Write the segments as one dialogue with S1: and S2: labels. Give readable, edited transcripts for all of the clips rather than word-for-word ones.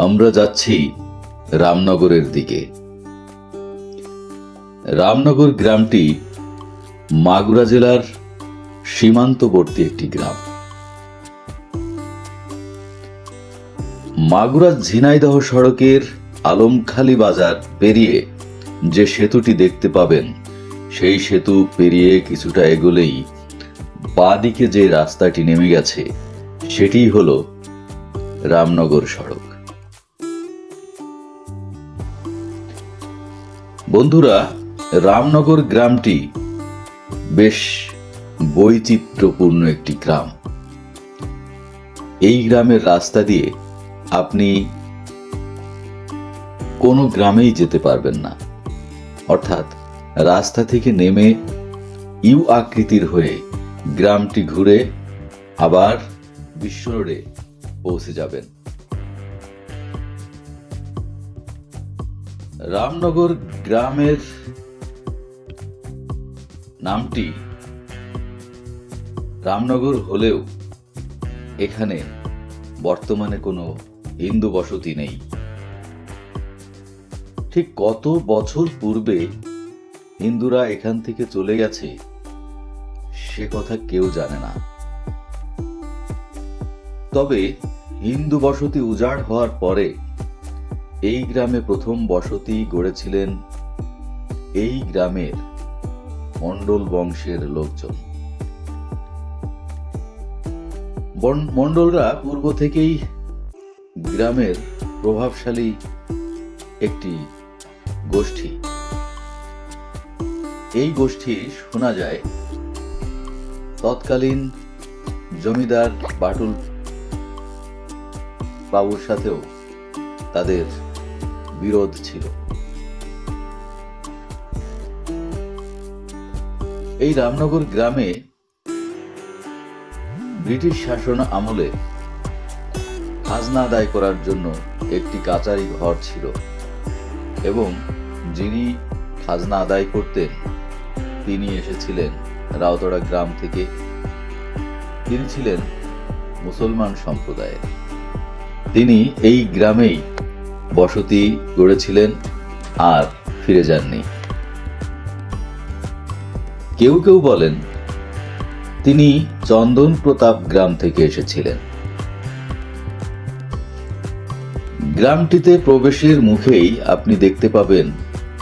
S1: আমরা যাচ্ছি রামনগরের দিকে। রামনগর গ্রামটি মাগুরা জেলার সীমান্তবর্তী একটি গ্রাম। মাগুরা ঝিনাইদহ সড়কের আলমখালি বাজার পেরিয়ে যে সেতুটি দেখতে পাবেন, সেই সেতু পেরিয়ে কিছুটা এগোলেই বাঁদিকে যে রাস্তাটি নেমে গেছে সেটিই হলো রামনগর সড়ক। বন্ধুরা, রামনগর গ্রামটি বেশ বৈচিত্র্যপূর্ণ একটি গ্রাম। এই গ্রামের রাস্তা দিয়ে আপনি কোনো গ্রামেই যেতে পারবেন না, অর্থাৎ রাস্তা থেকে নেমে ইউ আকৃতির হয়ে গ্রামটি ঘুরে আবার বিশ্ব রোডে পৌঁছে যাবেন। রামনগর গ্রামের নামটি রামনগর হলেও এখানে বর্তমানে কোনো হিন্দু বসতি নেই। ঠিক কত বছর পূর্বে হিন্দুরা এখান থেকে চলে গেছে সে কথা কেউ জানে না। তবে হিন্দু বসতি উজাড় হওয়ার পরে এই গ্রামে প্রথম বসতি গড়েছিলেন এই গ্রামের মণ্ডল বংশের লোকজন। মণ্ডলরা পূর্ব থেকেই গ্রামের প্রভাবশালী একটি গোষ্ঠী। এই গোষ্ঠী শোনা যায় তৎকালীন জমিদার বাটুল বাবুর সাথেও তাদের বিরোধ ছিল। এই রামনগর গ্রামে ব্রিটিশ শাসন আমলে খাজনা আদায় করার জন্য একটি কাচারি ঘর ছিল এবং যিনি খাজনা আদায় করতেন তিনি এসেছিলেন রাউতড়া গ্রাম থেকে। তিনি ছিলেন মুসলমান সম্প্রদায়ের। তিনি এই গ্রামেই বসতি গড়েছিলেন আর ফিরে যাননি। কেউ কেউ বলেন তিনি চন্দন প্রতাপ গ্রাম থেকে এসেছিলেন। গ্রামটিতে প্রবেশের মুখেই আপনি দেখতে পাবেন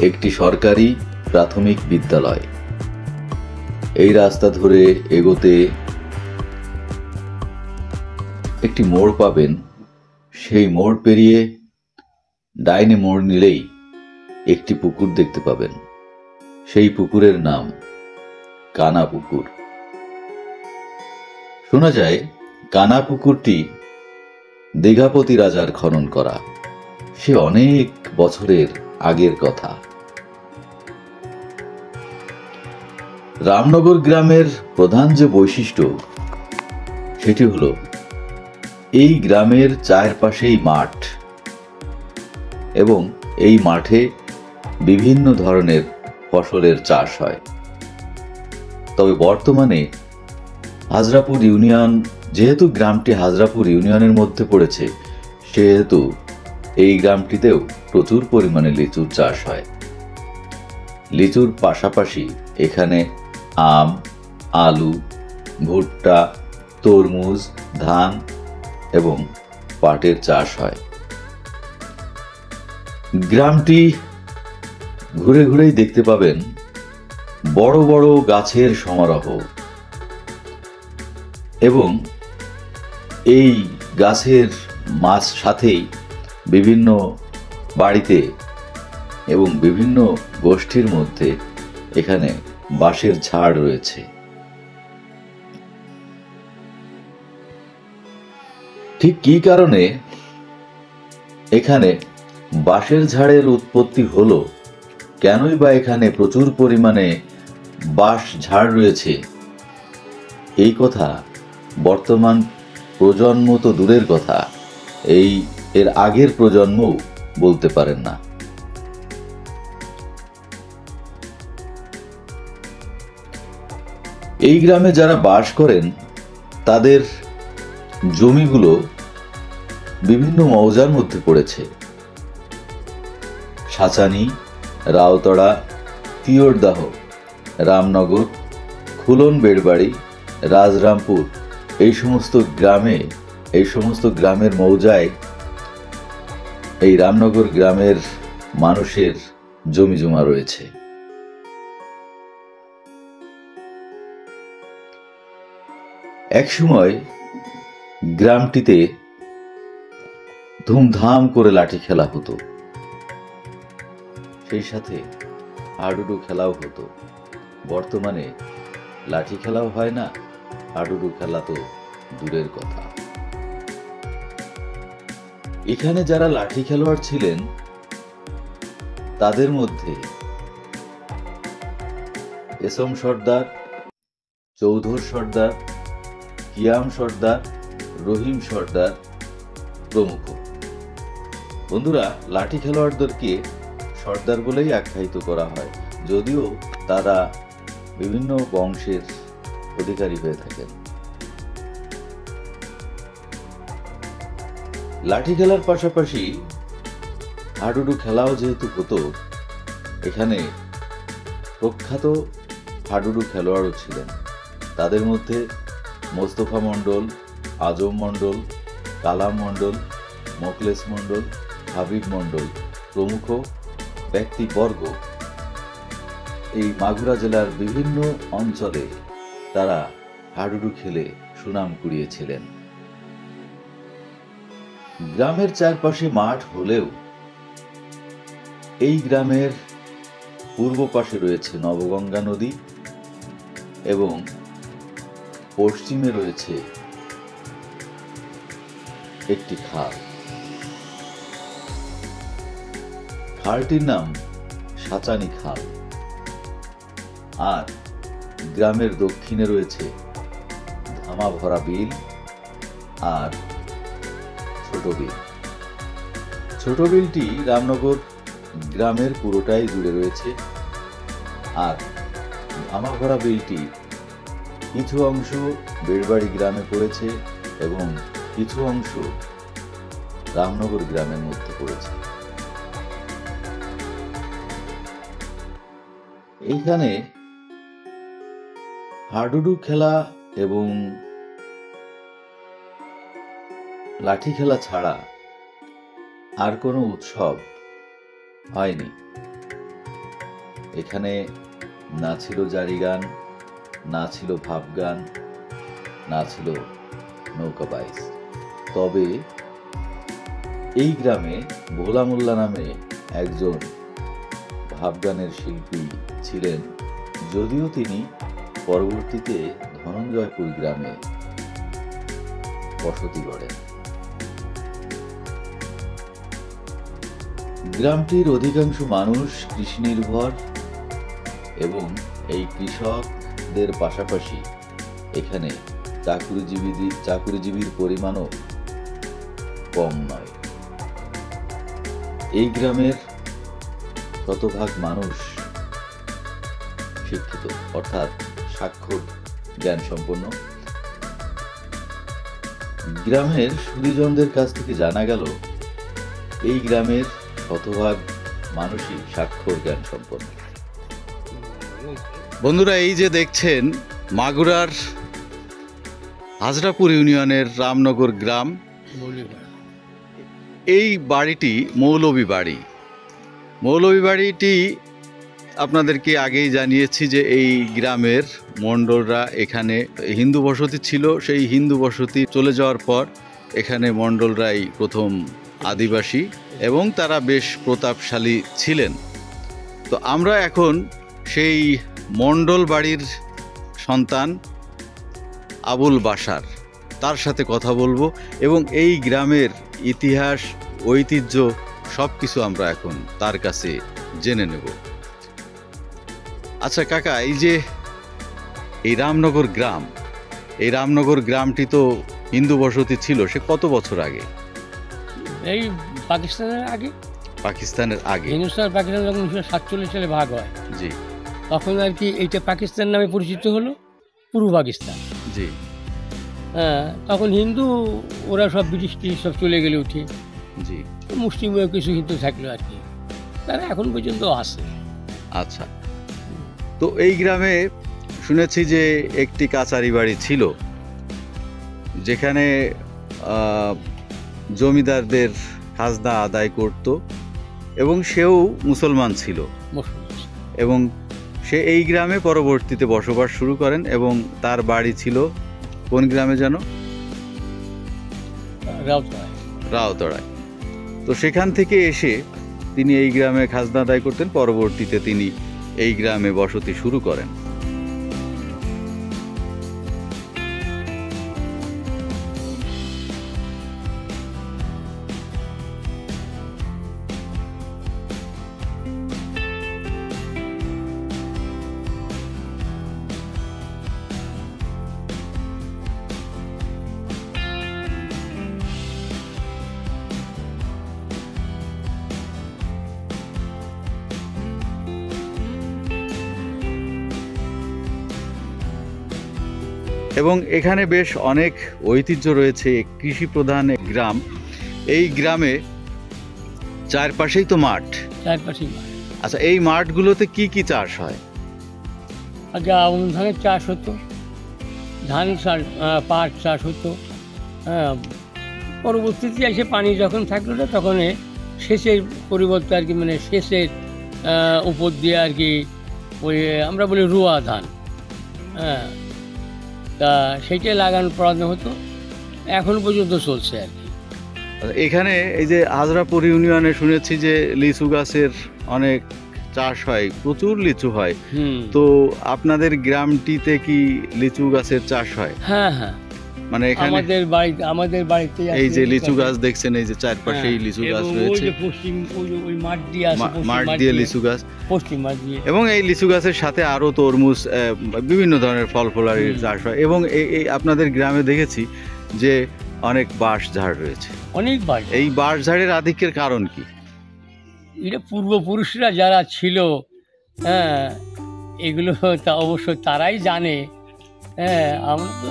S1: একটি সরকারি প্রাথমিক বিদ্যালয়। এই রাস্তা ধরে এগোতে একটি মোড় পাবেন। সেই মোড় পেরিয়ে ডাইনে মোড় নিলেই একটি পুকুর দেখতে পাবেন। সেই পুকুরের নাম কানা পুকুর। শোনা যায় কানা পুকুরটি দীঘাপতি রাজার খনন করা। সে অনেক বছরের আগের কথা। রামনগর গ্রামের প্রধান যে বৈশিষ্ট্য সেটি হলো এই গ্রামের চারপাশেই মাঠ এবং এই মাঠে বিভিন্ন ধরনের ফসলের চাষ হয়। তবে বর্তমানে হাজরাপুর ইউনিয়ন, যেহেতু গ্রামটি হাজরাপুর ইউনিয়নের মধ্যে পড়েছে, সেহেতু এই গ্রামটিতেও প্রচুর পরিমাণে লিচুর চাষ হয়। লিচুর পাশাপাশি এখানে আম, আলু, ভুট্টা, তরমুজ, ধান এবং পাটের চাষ হয়। গ্রামটি ঘুরে ঘুরেই দেখতে পাবেন বড় বড় গাছের সমারোহ এবং এই গাছের মাঝ সাথেই বিভিন্ন বাড়িতে এবং বিভিন্ন গোষ্ঠীর মধ্যে এখানে বাঁশের ঝাড় রয়েছে। ঠিক কী কারণে এখানে বাঁশের ঝাড়ের উৎপত্তি হলো, কেনই বা এখানে প্রচুর পরিমাণে বাঁশ ঝাড় রয়েছে, এই কথা বর্তমান প্রজন্ম তো দূরের কথা, এর আগের প্রজন্মও বলতে পারেন না। এই গ্রামে যারা বাস করেন তাদের জমিগুলো বিভিন্ন মৌজার মধ্যে পড়েছে। সাচানি, রাউতড়া, তিয়োরদাহ, রামনগর, খুলন বেড়বাড়ি, রাজরামপুর এই সমস্ত গ্রামের মৌজায় এই রামনগর গ্রামের মানুষের জমিজমা রয়েছে। একসময় গ্রামটিতে ধুমধাম করে লাঠি খেলা হতো, সেই সাথে হাডুডু খেলাও হতো। বর্তমানে লাঠি খেলাও হয় না, হাডুডু খেলা তো দূরের কথা। এখানে যারা লাঠি খেলোয়াড় ছিলেন তাদের মধ্যে এসম সর্দার, চৌধুর সর্দার, কিয়াম সর্দার, রহিম সর্দার প্রমুখ। বন্ধুরা, লাঠি খেলোয়াড়দেরকে সর্দার বলেই আখ্যায়িত করা হয়, যদিও তারা বিভিন্ন বংশের অধিকারী হয়ে থাকেন। লাঠি খেলার পাশাপাশি হাডুডু খেলাও যেহেতু হতো, এখানে প্রখ্যাত হাডুডু খেলোয়াড়ও ছিলেন। তাদের মধ্যে মোস্তফা মণ্ডল, আজম মণ্ডল, কালাম মণ্ডল, মোখলেস মণ্ডল, হাবিব মণ্ডল প্রমুখ ব্যক্তিবর্গ এই মাগুরা জেলার বিভিন্ন অঞ্চলে তারা হাডুডু খেলে সুনাম কুড়িয়েছিলেন। গ্রামের চারপাশে মাঠ হলেও এই গ্রামের পূর্ব পাশে রয়েছে নবগঙ্গা নদী এবং পশ্চিমে রয়েছে একটি খাল। খালটির নাম সাচানি খাল। আর গ্রামের দক্ষিণে রয়েছে ধামাভরা বিল আর ছোট বিল। ছোট বিলটি রামনগর গ্রামের পুরোটাই জুড়ে রয়েছে, আর ধামাভরা বিলটি কিছু অংশ বেড়বাড়ি গ্রামে পড়েছে এবং কিছু অংশ রামনগর গ্রামের মধ্যে পড়েছে। এইখানে হাডুডু খেলা এবং লাঠি খেলা ছাড়া আর কোনো উৎসব হয়নি। এখানে না ছিল জারি গান, না ছিল ভাব গান, না ছিল নৌকা বাইচ। তবে এই গ্রামে ভোলা মোল্লা নামে একজন ভাবগানের শিল্পী ছিলেন, যদিও তিনি পরবর্তীতে ধনঞ্জয়পুর গ্রামে বসতি গড়েন। গ্রামটির অধিকাংশ মানুষ কৃষি নির্ভর এবং এই কৃষকদের পাশাপাশি এখানে চাকুরিজীবীর পরিমাণও কম নয়। এই গ্রামের শতভাগ মানুষ শিক্ষিত, অর্থাৎ সাক্ষর জ্ঞান সম্পন্ন। গ্রামের সুদীজনদের কাছ থেকে জানা গেল এই গ্রামের শতভাগ মানুষই সাক্ষর জ্ঞান সম্পন্ন।
S2: বন্ধুরা, এই যে দেখছেন মাগুরার হাজরাপুর ইউনিয়নের রামনগর গ্রাম, এই বাড়িটি মৌলভী বাড়ি। মৌলভী বাড়িটি আপনাদেরকে আগেই জানিয়েছি যে এই গ্রামের মণ্ডলরা এখানে হিন্দু বসতি ছিল। সেই হিন্দু বসতি চলে যাওয়ার পর এখানে মণ্ডলরাই প্রথম আদিবাসী এবং তারা বেশ প্রতাপশালী ছিলেন। তো আমরা এখন সেই মণ্ডল বাড়ির সন্তান আবুল বাশার, তার সাথে কথা বলবো এবং এই গ্রামের ইতিহাস, ঐতিহ্য সব কিছু আমরা এখন তার কাছে জেনে নেব। আচ্ছা কাকা, এই যে এই রামনগর গ্রাম, এই রামনগর গ্রামটি তো হিন্দু বসতি ছিল, সে কত বছর আগে?
S3: এই পাকিস্তানের আগে।
S2: পাকিস্তানের আগে?
S3: হিন্দুস্তান পাকিস্তান যখন 1947 সালে ভাগ হয়,
S2: জি,
S3: তখন আর কি এইটা পাকিস্তান নামে পরিচিত হলো, পূর্ব পাকিস্তান।
S2: জি।
S3: হ্যাঁ, তখন হিন্দু, ওরা সব ব্রিটিশ টিটিশ সব চলে গেলে উঠে,
S2: জি,
S3: মুসলিমও কিছু হিন্দু থাকলো আর কি, তারা এখন পর্যন্ত আছে।
S2: আচ্ছা। তো এই গ্রামে শুনেছি যে একটি কাচারি বাড়ি ছিল, যেখানে জমিদারদের খাজনা আদায় করত, এবং সেও মুসলমান ছিল,
S3: মুসলমান।
S2: এবং সে এই গ্রামে পরবর্তীতে বসবাস শুরু করেন, এবং তার বাড়ি ছিল কোন গ্রামে যেন?
S3: রাউতরায়।
S2: রাউতড়ায়। তো সেখান থেকে এসে তিনি এই গ্রামে খাজনা আদায় করতেন, পরবর্তীতে তিনি এই গ্রামে বসতি শুরু করেন। এবং এখানে বেশ অনেক ঐতিহ্য রয়েছে, কৃষি প্রধান গ্রাম। এই গ্রামে চারপাশেই তো মাঠ।
S3: চারপাশেই মাঠ।
S2: আচ্ছা, এই মাঠগুলোতে কি কি চাষ হয়?
S3: আগে আমন ধানের চাষ হতো, ধান চাষ, পাট চাষ হতো। হ্যাঁ, পরবর্তীতে এসে পানি যখন থাকলো না, তখন সেচের পরিবর্তে আর কি, মানে সেচের উপর দিয়ে আর কি, ওই আমরা বলি রুয়া ধান, হ্যাঁ, তা সেইটাই লাগানো পড়ানো হতো, এখন পর্যন্ত চলছে আর কি।
S2: এখানে এই যে হাজরাপুর ইউনিয়নে শুনেছি যে লিচু গাছের অনেক চাষ হয়, প্রচুর লিচু হয়। তো আপনাদের গ্রামটিতে কি লিচু গাছের চাষ হয়?
S3: হ্যাঁ হ্যাঁ,
S2: মানে এখানে
S3: আমাদের বাড়িতে
S2: এই যে লিচু গাছ দেখছেন, এই যে চারপাশেই লিচু গাছ রয়েছে,
S3: পশ্চিম ওই মাঠ দিয়ে আছে,
S2: মাঠ দিয়ে লিচু গাছ,
S3: পশ্চিম মাঠ দিয়ে,
S2: এবং এই লিচু গাছের সাথে আরো তরমুজ, বিভিন্ন ধরনের ফল ফলারির চাষ হয়। এবং এই আপনাদের গ্রামে দেখেছি যে অনেক বাঁশ ঝাড় রয়েছে।
S3: অনেক বাঁশ। এই
S2: বাঁশ ঝাড়ের আধিক্যের কারণ কি?
S3: এটা পূর্বপুরুষরা যারা ছিল, হ্যাঁ, এগুলো তা অবশ্য তারাই জানে। হ্যাঁ, আমরা তো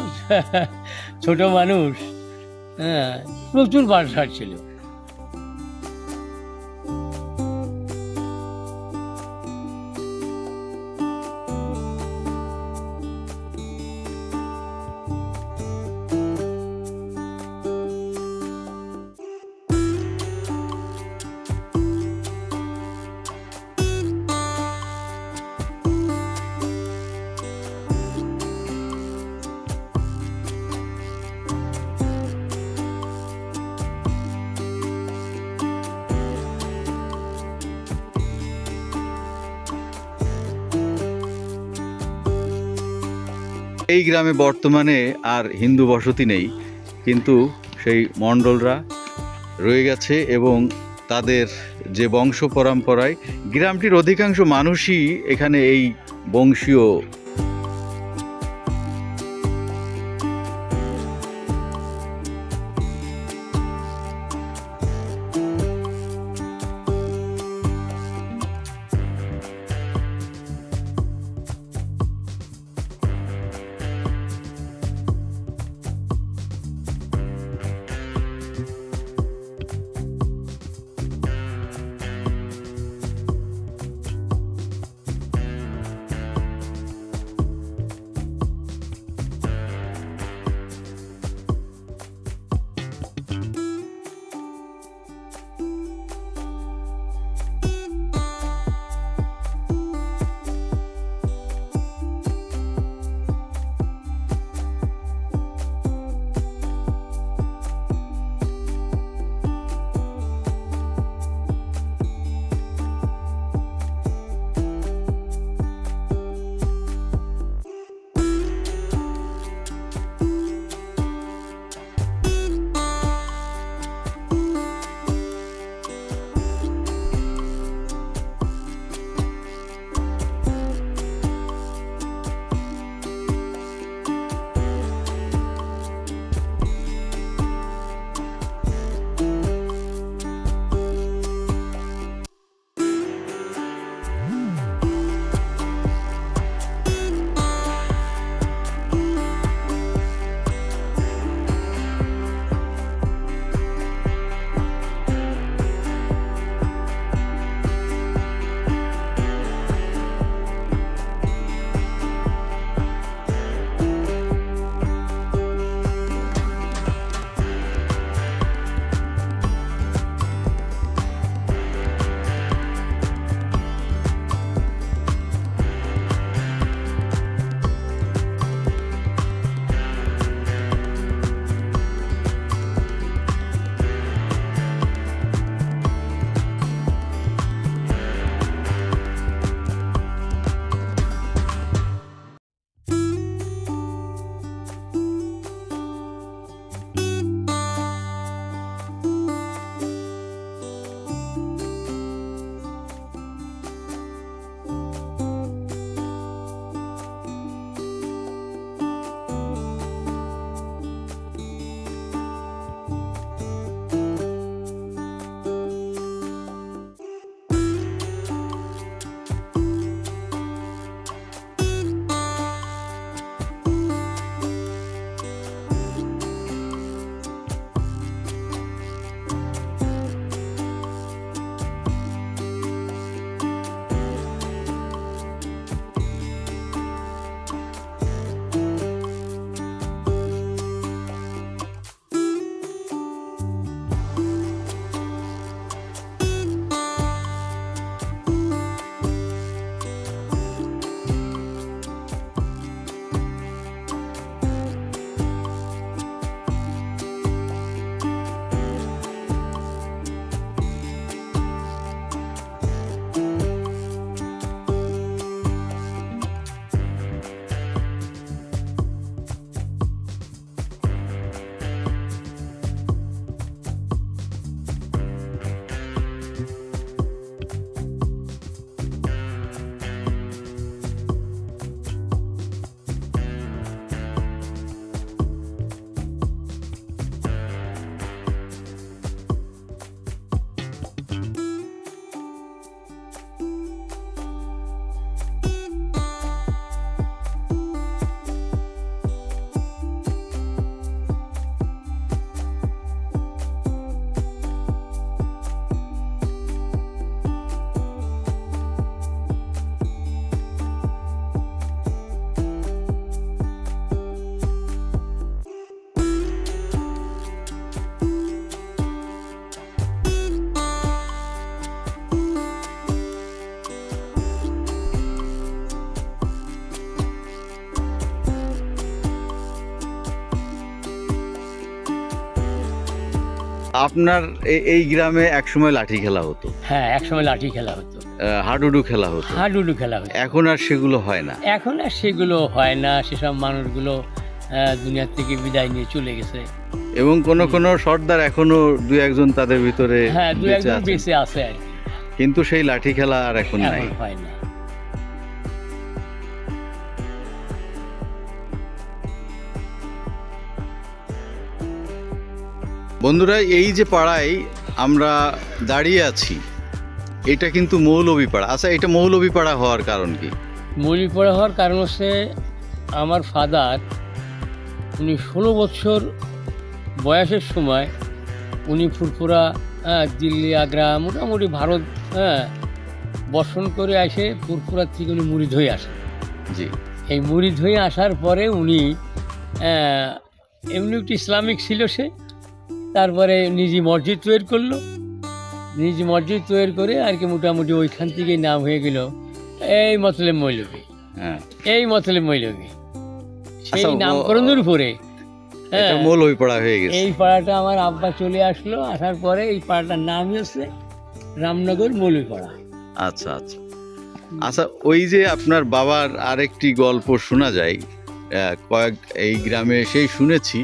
S3: ছোট মানুষ। হ্যাঁ, প্রচুর বাঁশ ঝাড় ছিল।
S2: এই গ্রামে বর্তমানে আর হিন্দু বসতি নেই, কিন্তু সেই মণ্ডলরা রয়ে গেছে, এবং তাদের যে বংশ পরম্পরায় গ্রামটির অধিকাংশ মানুষই এখানে এই বংশীয় আপনার এই গ্রামে একসময় লাঠি খেলা হতো,
S3: হ্যাঁ, একসময় লাঠি খেলা হতো,
S2: হাডুডু খেলা হতো,
S3: হাডুডু খেলা হতো।
S2: এখন আর সেগুলো হয় না।
S3: এখন আর সেগুলো হয় না, সেসব মানুষগুলো দুনিয়ার থেকে বিদায় নিয়ে চলে গেছে।
S2: এবং কোন সর্দার এখনো দুই একজন তাদের ভিতরে
S3: হ্যাঁ, দু
S2: বেঁচে
S3: একজন
S2: আছেন।
S3: বেঁচে আছে আর কি,
S2: কিন্তু সেই লাঠি খেলা আর এখন নাই।
S3: এখন হয় না।
S2: বন্ধুরা, এই যে পাড়ায় আমরা দাঁড়িয়ে আছি, এটা কিন্তু মৌলভীপাড়া। আচ্ছা, এটা মৌলভীপাড়া হওয়ার কারণ কি?
S3: মৌলভীপাড়া হওয়ার কারণ হচ্ছে আমার ফাদার, উনি 16 বছর বয়সের সময় উনি ফুরফুরা, দিল্লি, আগ্রা, মোটামুটি ভারত বর্ষণ করে আসে। ফুরফুরার থেকে উনি মুরিদ হয়ে আসেন।
S2: জি।
S3: এই মুরিদ হয়ে আসার পরে উনি এমনি একটু ইসলামিক ছিল সে, তারপরে নিজে মসজিদ তৈরি করলো। নিজে মসজিদ তৈরি করে আর কি মোটামুটি ওইখান থেকেই নাম হয়ে গেল এই মতলব মৌলভী।
S2: হ্যাঁ,
S3: এই মতলব মৌলভী, সেই
S2: আচ্ছা,
S3: নামকরণের উপরে
S2: এটা মৌলভীপাড়া হয়ে গেছে।
S3: এই পাড়াটা আমার আব্বা চলে আসলো, আসার পরে এই পাড়াটার নাম হচ্ছে রামনগর মৌলভীপাড়া।
S2: আচ্ছা আচ্ছা আচ্ছা, ওই যে আপনার বাবার আরেকটি গল্প শোনা যায় এই গ্রামে, সেই শুনেছি,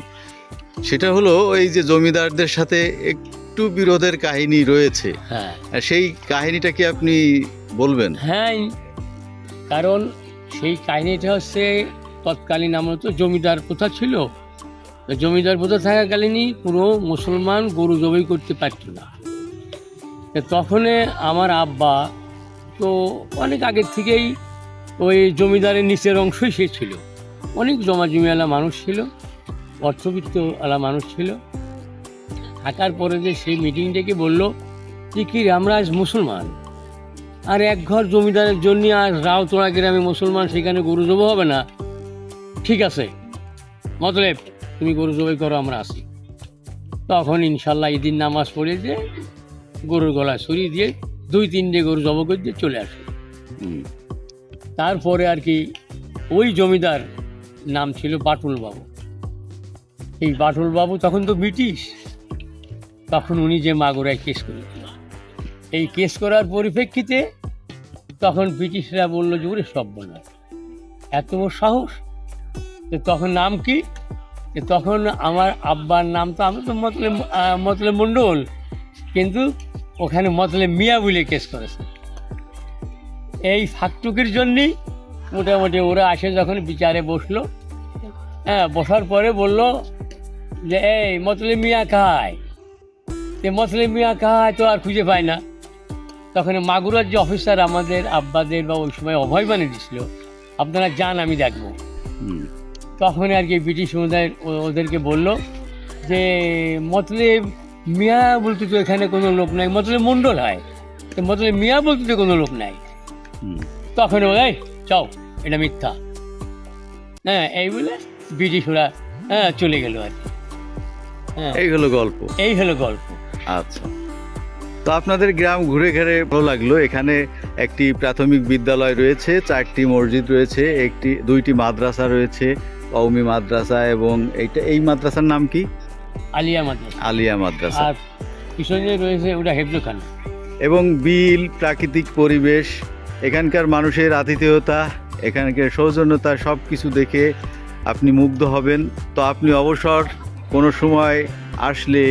S2: সেটা হলো ওই যে জমিদারদের সাথে একটু বিরোধের কাহিনী রয়েছে।
S3: হ্যাঁ,
S2: সেই কাহিনীটা কি আপনি বলবেন?
S3: হ্যাঁ, কারণ সেই কাহিনীটা হচ্ছে তৎকালীন আমার তো জমিদার প্রথা ছিল। তো জমিদার প্রথা থাকাকালীনই পুরো মুসলমান গরু জবাই করতে পারত না। তখন আমার আব্বা তো অনেক আগের থেকেই ওই জমিদারের নিচের অংশই সে ছিল, অনেক জমা জমিওয়ালা মানুষ ছিল, অর্থবিত্তওয়ালা মানুষ ছিল। থাকার পরে যে সেই মিটিং ডেকে বললো যে কি আমরা আজ মুসলমান, আর এক ঘর জমিদারের জন্য আর রাউতোড়া গ্রামে মুসলমান, সেখানে গরু জবাই হবে না। ঠিক আছে, মতলব তুমি গরু জবাই করো, আমরা আসি। তখন ইনশাল্লাহ ঈদের নামাজ পড়ে যে গরুর গলা ছড়ি দিয়ে 2-3টে গরু জবাই করে দিয়ে চলে আসে। তারপরে আর কি ওই জমিদার নাম ছিল বাটুল বাবু। এই বাটুল বাবু তখন তো ব্রিটিশ, তখন উনি যে মাগুরায় কেস করেছিল, এই কেস করার পরিপ্রেক্ষিতে তখন ব্রিটিশরা বললো যে ওরে সব বলল এত বড় সাহস। তখন নাম কি, তখন আমার আব্বার নাম তো আমি তো মতলব মণ্ডল, কিন্তু ওখানে মতলব মিয়া বলে কেস করেছে। এই ফাঁকটুকির জন্যই মোটামুটি ওরা আসে যখন বিচারে বসলো, বসার পরে বলল যে এই মতলব মিয়া কাহায়, মতলব মিয়া কাহায় তো আর খুঁজে পায় না। তখন মাগুরার যে অফিসার আমাদের আব্বাদের বা ওই সময় অভয় মানে দিছিল, আপনারা যান আমি দেখব। তখন আর কি ব্রিটিশ সমুদায় ওদেরকে বলল যে মতলব মিয়া বলতে তো এখানে কোনো লোক নাই, মতলব মণ্ডল হয়, তো মতলব মিয়া বলতে তো কোনো লোক নাই। তখন এই চাও এটা মিথ্যা, এই বলে ব্রিটিশ ওরা চলে গেল আর কি।
S2: এই হলো গল্প।
S3: এই হলো গল্প।
S2: আচ্ছা, তো আপনাদের গ্রাম ঘুরে ঘুরে ভালো লাগলো। এখানে একটি প্রাথমিক বিদ্যালয় রয়েছে, 4টি মসজিদ রয়েছে, 2টি মাদ্রাসা রয়েছে, কওমি মাদ্রাসা, এবং এই মাদ্রাসার নাম কি?
S3: আলিয়া মাদ্রাসা।
S2: আলিয়া মাদ্রাসা।
S3: আর পিছনে রয়েছে ওটা হেফজখানা।
S2: এবং বিল, প্রাকৃতিক পরিবেশ, এখানকার মানুষের আতিথেয়তা, এখানকার সৌজন্যতা, সব কিছু দেখে আপনি মুগ্ধ হবেন। তো আপনি অবসর কোনো সময় আসলে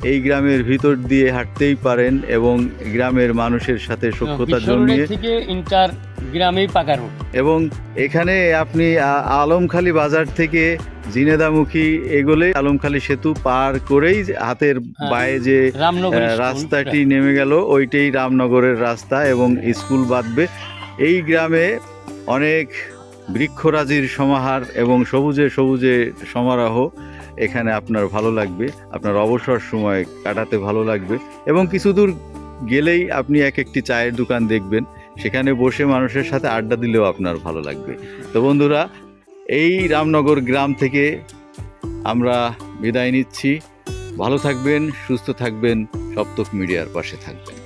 S2: এই গ্রামের ভিতর দিয়ে হাঁটতেই পারেন এবং গ্রামের মানুষের সাথে সখ্যতা জন্মিয়ে
S3: থেকে ইন্টার গ্রামেই পাকা রোড,
S2: এবং এখানে আপনি আলমখালি বাজার থেকে জিনেদামুখী এগোলে আলমখালি সেতু পার করেই হাতের বায়ে যে রাস্তাটি নেমে গেল, ওইটাই রামনগরের রাস্তা এবং স্কুল বাঁধবে। এই গ্রামে অনেক বৃক্ষরাজির সমাহার এবং সবুজে সবুজে সমারোহ। এখানে আপনার ভালো লাগবে, আপনার অবসর সময় কাটাতে ভালো লাগবে। এবং কিছু দূর গেলেই আপনি একটি চায়ের দোকান দেখবেন, সেখানে বসে মানুষের সাথে আড্ডা দিলেও আপনার ভালো লাগবে। তো বন্ধুরা, এই রামনগর গ্রাম থেকে আমরা বিদায় নিচ্ছি। ভালো থাকবেন, সুস্থ থাকবেন, সপ্তক মিডিয়ার পাশে থাকবেন।